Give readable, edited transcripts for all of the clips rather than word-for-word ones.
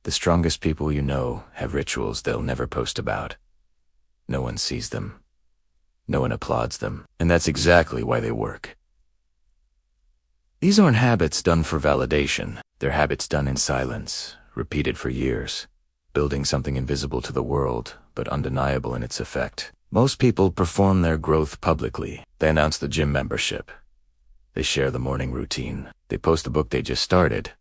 The strongest people you know have rituals they'll never post about. No one sees them. No one applauds them. And that's exactly why they work. These aren't habits done for validation. They're habits done in silence, repeated for years, building something invisible to the world, but undeniable in its effect. Most people perform their growth publicly. They announce the gym membership. They share the morning routine. They post the book they just started.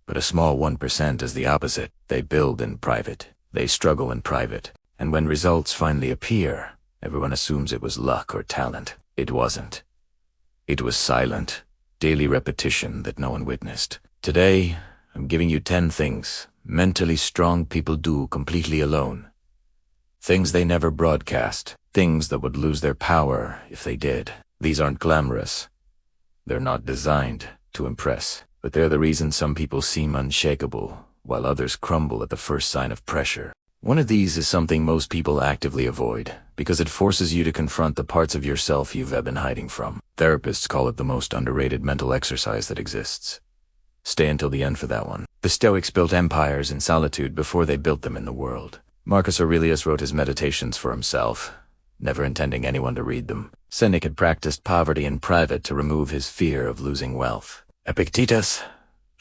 But a small 1% is the opposite. They build in private. They struggle in private. And when results finally appear, everyone assumes it was luck or talent. It wasn't. It was silent, daily repetition that no one witnessed. Today, I'm giving you 10 things mentally strong people do completely alone. Things they never broadcast. Things that would lose their power if they did. These aren't glamorous. They're not designed to impress. But they're the reason some people seem unshakable, while others crumble at the first sign of pressure. One of these is something most people actively avoid, because it forces you to confront the parts of yourself you've been hiding from. Therapists call it the most underrated mental exercise that exists. Stay until the end for that one. The Stoics built empires in solitude before they built them in the world. Marcus Aurelius wrote his meditations for himself, never intending anyone to read them. Seneca practiced poverty in private to remove his fear of losing wealth. Epictetus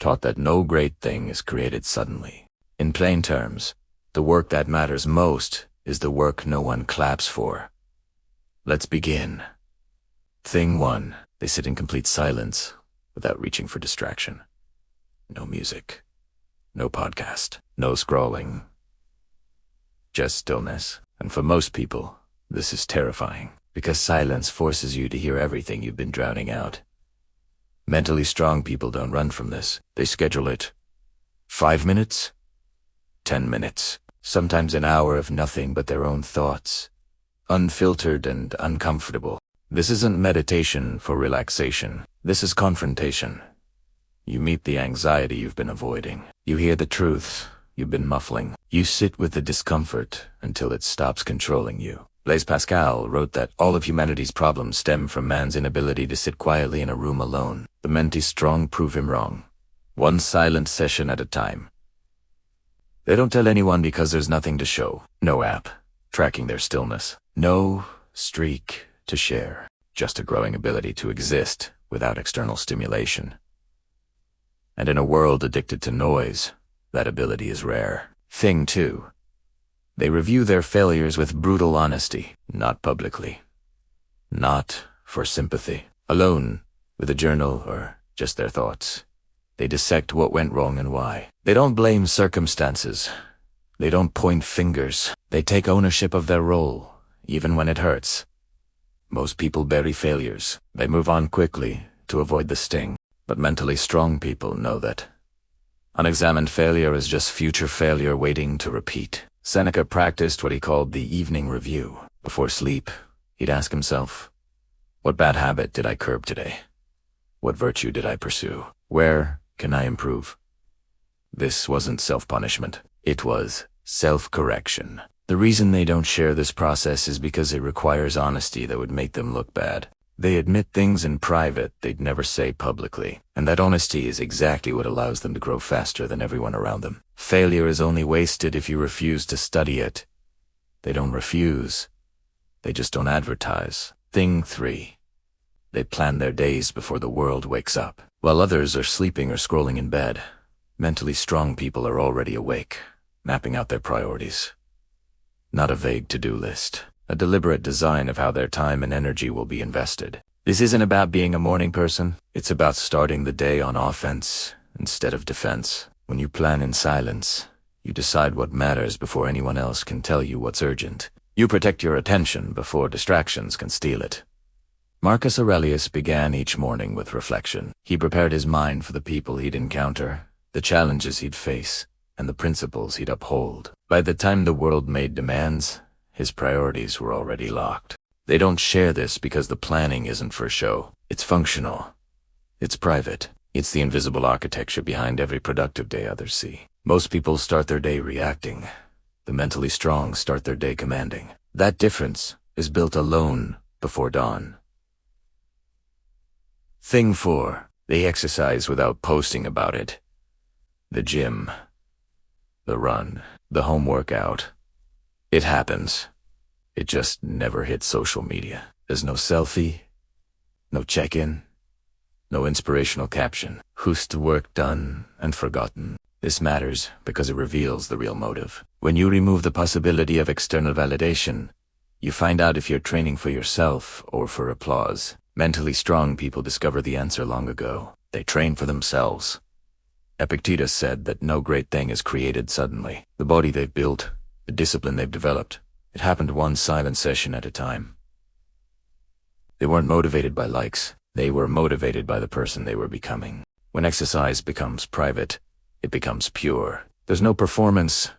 taught that no great thing is created suddenly. In plain terms, the work that matters most is the work no one claps for. Let's begin. Thing 1. They sit in complete silence without reaching for distraction. No music. No podcast. No scrolling. Just stillness. And for most people, this is terrifying, because silence forces you to hear everything you've been drowning out. Mentally strong people don't run from this. They schedule it. 5 minutes? 10 minutes. Sometimes an hour of nothing but their own thoughts. Unfiltered and uncomfortable. This isn't meditation for relaxation. This is confrontation. You meet the anxiety you've been avoiding. You hear the truth you've been muffling. You sit with the discomfort until it stops controlling you. Blaise Pascal wrote that all of humanity's problems stem from man's inability to sit quietly in a room alone. The mentally strong prove him wrong. One silent session at a time. They don't tell anyone because there's nothing to show. No app tracking their stillness. No streak to share. Just a growing ability to exist without external stimulation. And in a world addicted to noise, that ability is rare. Thing 2. They review their failures with brutal honesty, not publicly. Not for sympathy. Alone, with a journal or just their thoughts. They dissect what went wrong and why. They don't blame circumstances. They don't point fingers. They take ownership of their role, even when it hurts. Most people bury failures. They move on quickly to avoid the sting. But mentally strong people know that unexamined failure is just future failure waiting to repeat. Seneca practiced what he called the evening review. Before sleep, he'd ask himself, what bad habit did I curb today? What virtue did I pursue? Where can I improve? This wasn't self-punishment. It was self-correction. The reason they don't share this process is because it requires honesty that would make them look bad. They admit things in private they'd never say publicly, and that honesty is exactly what allows them to grow faster than everyone around them. Failure is only wasted if you refuse to study it. They don't refuse. They just don't advertise. Thing 3. They plan their days before the world wakes up. While others are sleeping or scrolling in bed, mentally strong people are already awake, mapping out their priorities. Not a vague to-do list. A deliberate design of how their time and energy will be invested. This isn't about being a morning person. It's about starting the day on offense instead of defense. When you plan in silence, you decide what matters before anyone else can tell you what's urgent. You protect your attention before distractions can steal it. Marcus Aurelius began each morning with reflection. He prepared his mind for the people he'd encounter, the challenges he'd face, and the principles he'd uphold. By the time the world made demands, his priorities were already locked. They don't share this because the planning isn't for show. It's functional. It's private. It's the invisible architecture behind every productive day others see. Most people start their day reacting. The mentally strong start their day commanding. That difference is built alone before dawn. Thing 4. They exercise without posting about it. The gym. the run, the home workout. It happens. It just never hits social media. There's no selfie, no check-in, no inspirational caption. Who's the work done and forgotten? This matters because it reveals the real motive. When you remove the possibility of external validation, you find out if you're training for yourself or for applause. Mentally strong people discover the answer long ago. They train for themselves. Epictetus said that no great thing is created suddenly. The body they've built, the discipline they've developed, it happened one silent session at a time. They weren't motivated by likes. They were motivated by the person they were becoming. When exercise becomes private, it becomes pure. There's no performance,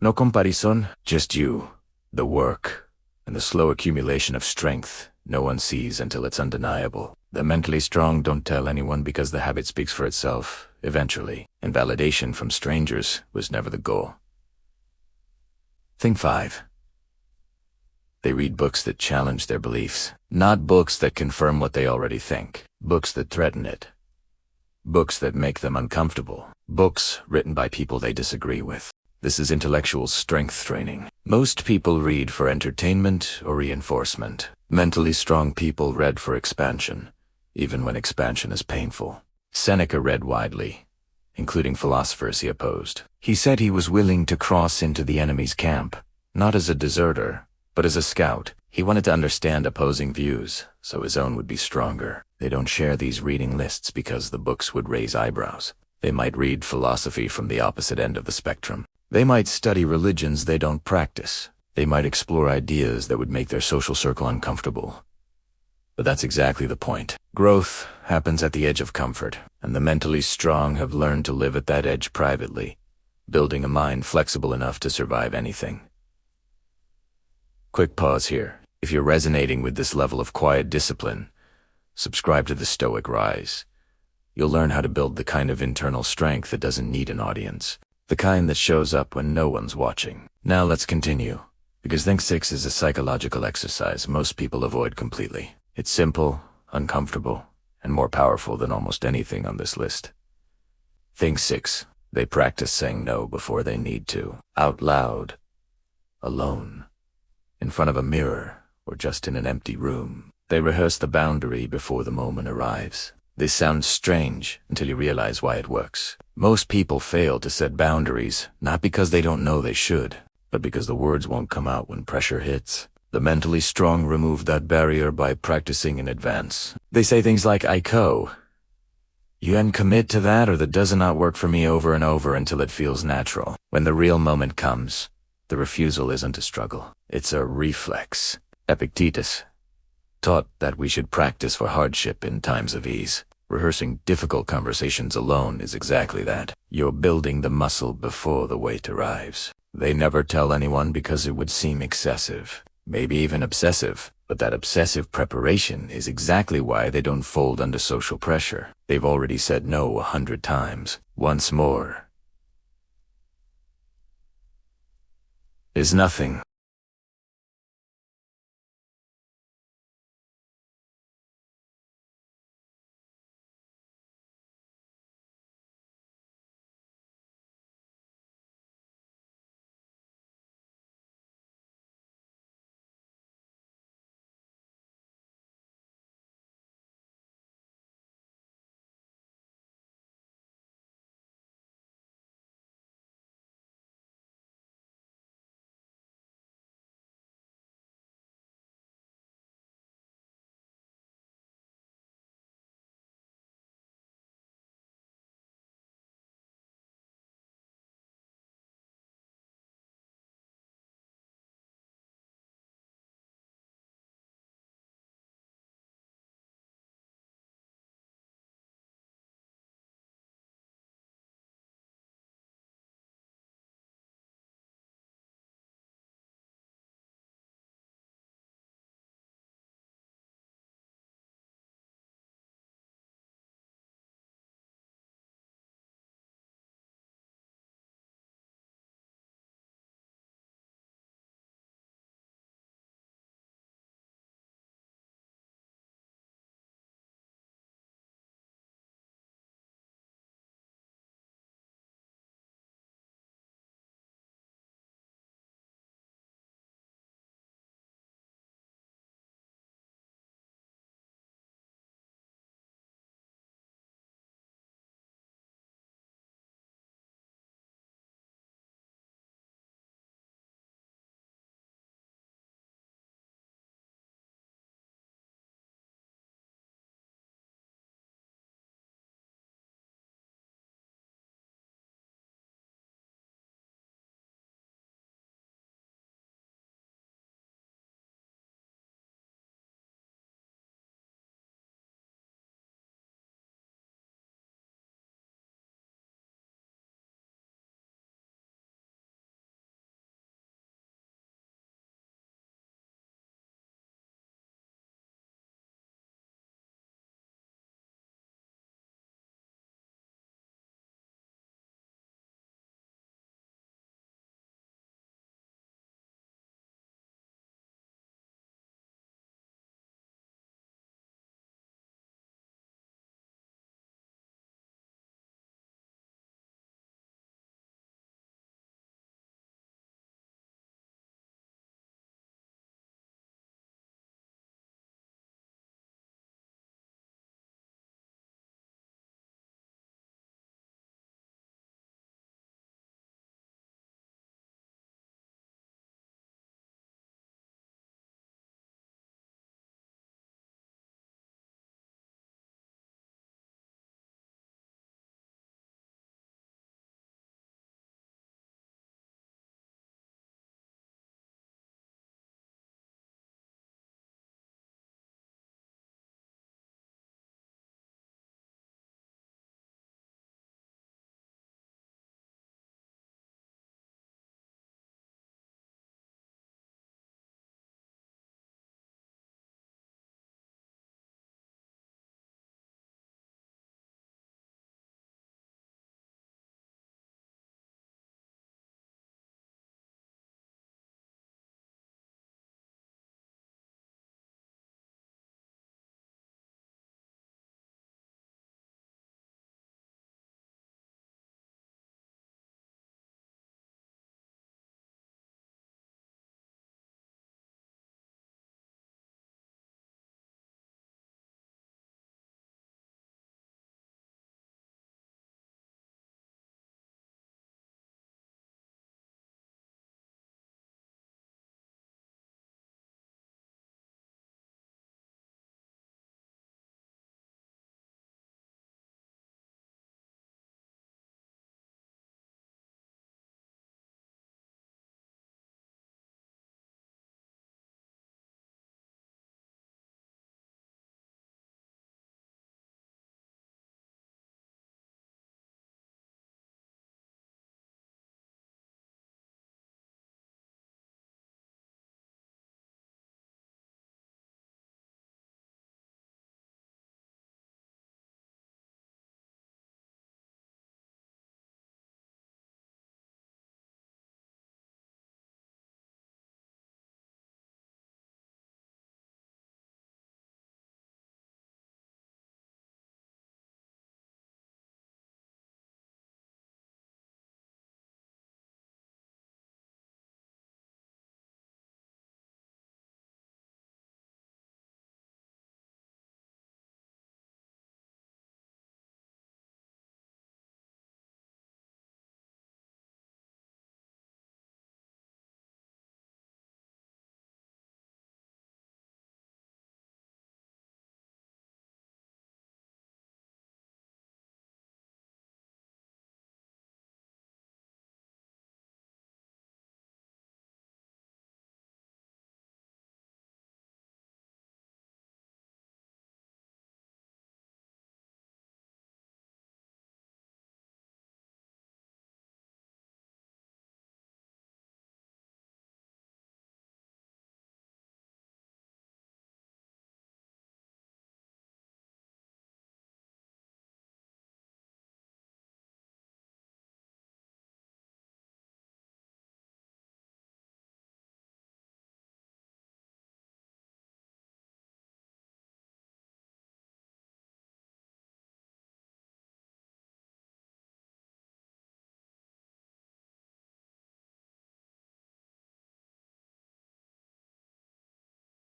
no comparison, just you, the work, and the slow accumulation of strength no one sees until it's undeniable. The mentally strong don't tell anyone because the habit speaks for itself, eventually, and validation from strangers was never the goal. Thing 5. They read books that challenge their beliefs, not books that confirm what they already think, books that threaten it, books that make them uncomfortable, books written by people they disagree with. This is intellectual strength training. Most people read for entertainment or reinforcement. Mentally strong people read for expansion, even when expansion is painful. Seneca read widely, including philosophers he opposed. He said he was willing to cross into the enemy's camp, not as a deserter, but as a scout. He wanted to understand opposing views, so his own would be stronger. They don't share these reading lists because the books would raise eyebrows. They might read philosophy from the opposite end of the spectrum. They might study religions they don't practice. They might explore ideas that would make their social circle uncomfortable. But that's exactly the point. Growth happens at the edge of comfort, and the mentally strong have learned to live at that edge privately, building a mind flexible enough to survive anything. Quick pause here. If you're resonating with this level of quiet discipline, subscribe to the Stoic Rise. You'll learn how to build the kind of internal strength that doesn't need an audience, the kind that shows up when no one's watching. Now let's continue, because Think 6 is a psychological exercise most people avoid completely. It's simple, uncomfortable, and more powerful than almost anything on this list. Think 6. They practice saying no before they need to, out loud, alone, in front of a mirror, or just in an empty room. They rehearse the boundary before the moment arrives. This sounds strange until you realize why it works. Most people fail to set boundaries, not because they don't know they should, but because the words won't come out when pressure hits. The mentally strong remove that barrier by practicing in advance. They say things like, I co. You can commit to that, or that does not work for me, over and over until it feels natural. When the real moment comes, the refusal isn't a struggle. It's a reflex. Epictetus taught that we should practice for hardship in times of ease. Rehearsing difficult conversations alone is exactly that. You're building the muscle before the weight arrives. They never tell anyone because it would seem excessive, maybe even obsessive. But that obsessive preparation is exactly why they don't fold under social pressure. They've already said no 100 times. Once more is nothing.